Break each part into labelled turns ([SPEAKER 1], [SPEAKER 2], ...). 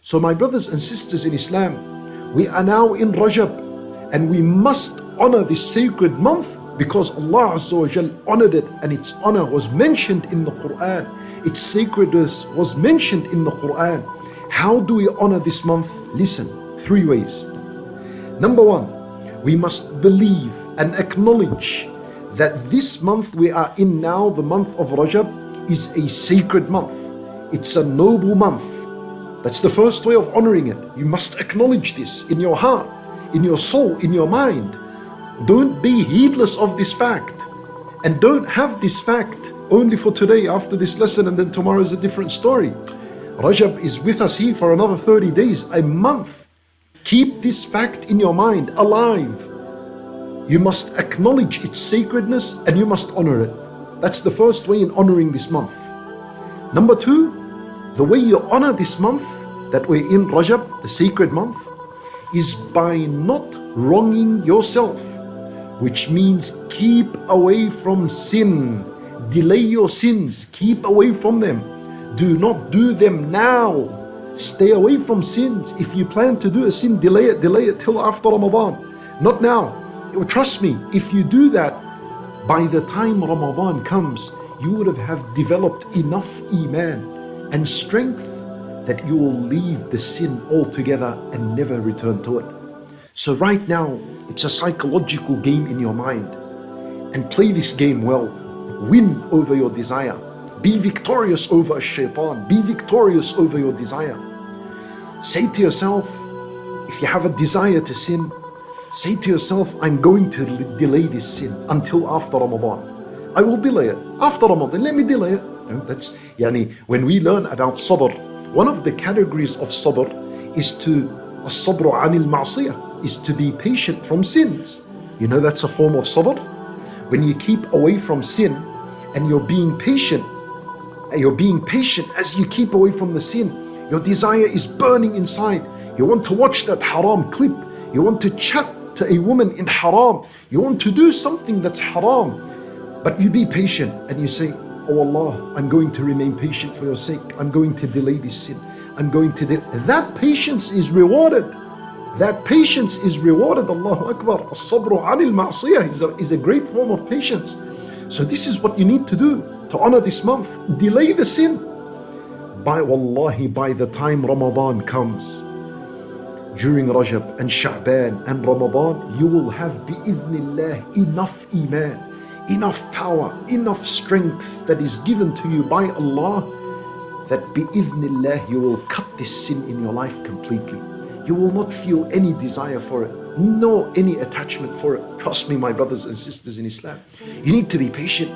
[SPEAKER 1] So my brothers and sisters in Islam, we are now in Rajab, and we must honor this sacred month because Allah Azza wa Jal honored it, and its honor was mentioned in the Quran. Its sacredness was mentioned in the Quran. How do we honor this month? Listen, 3 ways. Number 1, we must believe and acknowledge that this month we are in now, the month of Rajab, is a sacred month. It's a noble month. That's the first way of honoring it. You must acknowledge this in your heart, in your soul, in your mind. Don't be heedless of this fact, and don't have this fact only for today after this lesson, and then tomorrow is a different story. Rajab is with us here for another 30 days, a month. Keep this fact in your mind alive. You must acknowledge its sacredness and you must honor it. That's the first way in honoring this month. Number 2, the way you honor this month that we're in, Rajab, the sacred month, is by not wronging yourself, which means keep away from sin. Delay your sins, keep away from them. Do not do them now. Stay away from sins. If you plan to do a sin, delay it till after Ramadan, not now. Trust me, if you do that, by the time Ramadan comes, you would have developed enough iman and strength that you will leave the sin altogether and never return to it. So right now, it's a psychological game in your mind, and play this game well. Win over your desire. Be victorious over shaitan. Be victorious over your desire. Say to yourself, if you have a desire to sin, say to yourself, I'm going to delay this sin until after Ramadan. I will delay it. After Ramadan, let me delay it. And that's, when we learn about sabr, one of the categories of sabr is to, as-sabru anil ma'siyah, is to be patient from sins. You know that's a form of sabr? When you keep away from sin and you're being patient as you keep away from the sin, your desire is burning inside. You want to watch that haram clip. You want to chat to a woman in haram. You want to do something that's haram. But you be patient and you say, oh Allah, I'm going to remain patient for your sake. I'm going to delay this sin. That patience is rewarded. That patience is rewarded. Allahu Akbar. As-sabru anil ma'siyah is a great form of patience. So this is what you need to do to honor this month. Delay the sin. By the time Ramadan comes, during Rajab and Sha'ban and Ramadan, you will have bi'idhnillah enough iman, enough power, enough strength that is given to you by Allah, that bi'idhnillah you will cut this sin in your life completely. You will not feel any desire for it, nor any attachment for it. Trust me, my brothers and sisters in Islam. You need to be patient,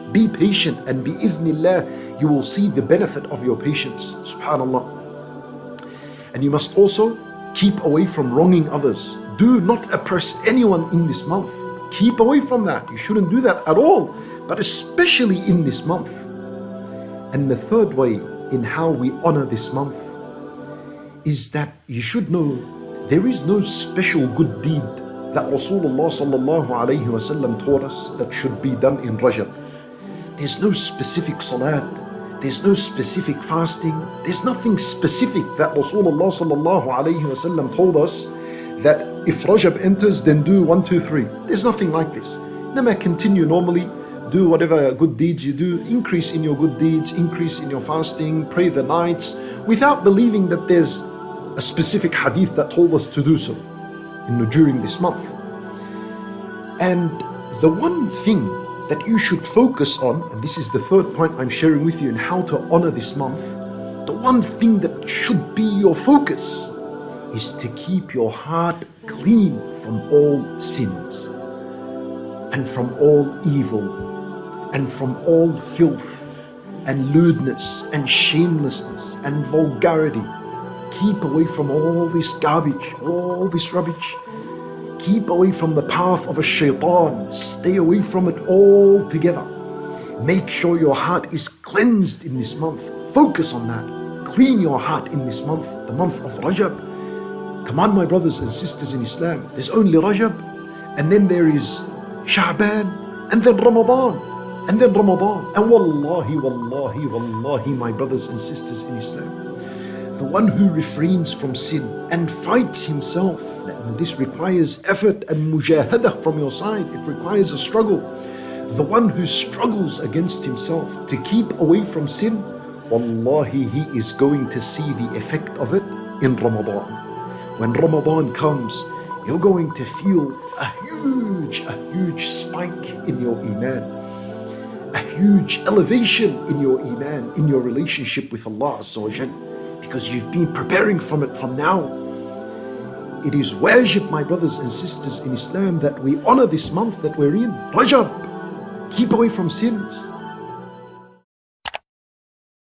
[SPEAKER 1] and bi'idhnillah you will see the benefit of your patience. Subhanallah. And you must also keep away from wronging others. Do not oppress anyone in this month. Keep away from that. You shouldn't do that at all, but especially in this month. And the third way in how we honor this month is that you should know there is no special good deed that Rasulullah sallallahu alayhi wasallam taught us that should be done in Rajab. There's no specific salat. There's no specific fasting. There's nothing specific that Rasulullah sallallahu alayhi wasallam told us that if Rajab enters, then do 1, 2, 3. There's nothing like this. Never continue normally. Do whatever good deeds you do. Increase in your good deeds. Increase in your fasting. Pray the nights without believing that there's a specific hadith that told us to do so during this month. And the one thing that you should focus on, and this is the third point I'm sharing with you in how to honor this month, the one thing that should be your focus is to keep your heart clean from all sins and from all evil and from all filth and lewdness and shamelessness and vulgarity. Keep away from all this garbage, all this rubbish. Keep away from the path of a shaitan. Stay away from it altogether. Make sure your heart is cleansed in this month. Focus on that. Clean your heart in this month, the month of Rajab. Come on, my brothers and sisters in Islam. There's only Rajab, and then there is Sha'ban, and then Ramadan, and then Ramadan. And wallahi, my brothers and sisters in Islam, The one who refrains from sin and fights himself. This requires effort and mujahadah from your side. It requires a struggle. The one who struggles against himself to keep away from sin, wallahi, he is going to see the effect of it in Ramadan. When Ramadan comes, you're going to feel a huge spike in your iman, a huge elevation in your iman, in your relationship with Allah Azza wa Jal, because you've been preparing from it from now. It is wajib, my brothers and sisters in Islam, that we honor this month that we're in, Rajab. Keep away from sins.